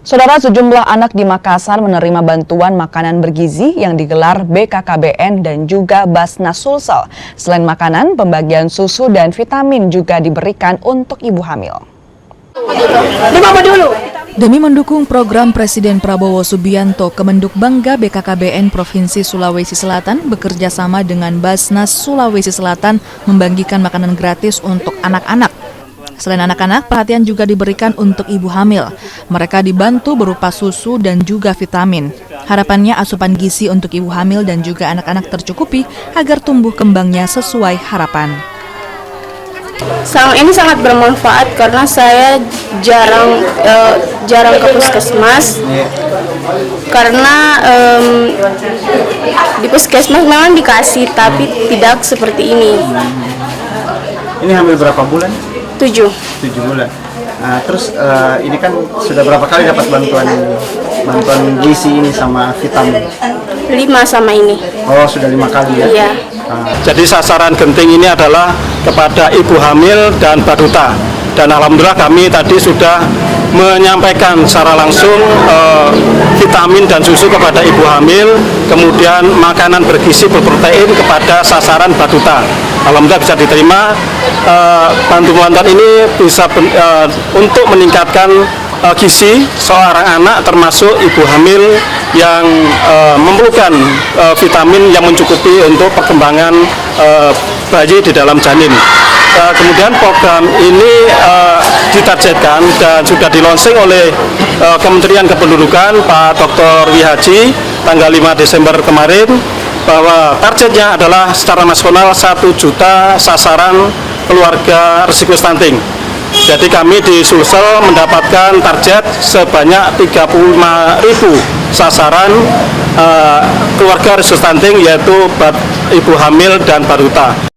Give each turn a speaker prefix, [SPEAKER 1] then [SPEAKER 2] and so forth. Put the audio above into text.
[SPEAKER 1] Saudara, sejumlah anak di Makassar menerima bantuan makanan bergizi yang digelar BKKBN dan juga Basnas Sulsel. Selain makanan, pembagian susu dan vitamin juga diberikan untuk ibu hamil.
[SPEAKER 2] Demi mendukung program Presiden Prabowo Subianto, Kemenduk Bangga BKKBN Provinsi Sulawesi Selatan bekerja sama dengan Basnas Sulawesi Selatan membagikan makanan gratis untuk anak-anak. Selain anak-anak, perhatian juga diberikan untuk ibu hamil. Mereka dibantu berupa susu dan juga vitamin. Harapannya asupan gizi untuk ibu hamil dan juga anak-anak tercukupi agar tumbuh kembangnya sesuai harapan.
[SPEAKER 3] Ini sangat bermanfaat karena saya jarang ke puskesmas. Karena di puskesmas memang dikasih, tapi tidak seperti ini.
[SPEAKER 4] Ini hamil berapa bulan?
[SPEAKER 3] 7
[SPEAKER 4] bulan. Nah, terus ini kan sudah berapa kali dapat bantuan gizi ini sama vitamin?
[SPEAKER 3] 5 sama ini.
[SPEAKER 4] Oh, sudah 5 kali ya?
[SPEAKER 3] Iya.
[SPEAKER 5] Jadi sasaran genting ini adalah kepada ibu hamil dan baduta. Dan alhamdulillah kami tadi sudah menyampaikan secara langsung vitamin dan susu kepada ibu hamil, kemudian makanan bergizi berprotein kepada sasaran baduta. Alhamdulillah bisa diterima. Bantuan ini bisa untuk meningkatkan gizi seorang anak termasuk ibu hamil yang memerlukan vitamin yang mencukupi untuk perkembangan bayi di dalam janin. Kemudian program ini ditargetkan dan sudah dilonsing oleh Kementerian Kependudukan Pak Dr. Wihaji tanggal 5 Desember kemarin, bahwa targetnya adalah secara nasional 1 juta sasaran keluarga risiko stunting. Jadi kami di Sulsel mendapatkan target sebanyak 35.000 sasaran keluarga risiko stunting, yaitu ibu hamil dan baduta.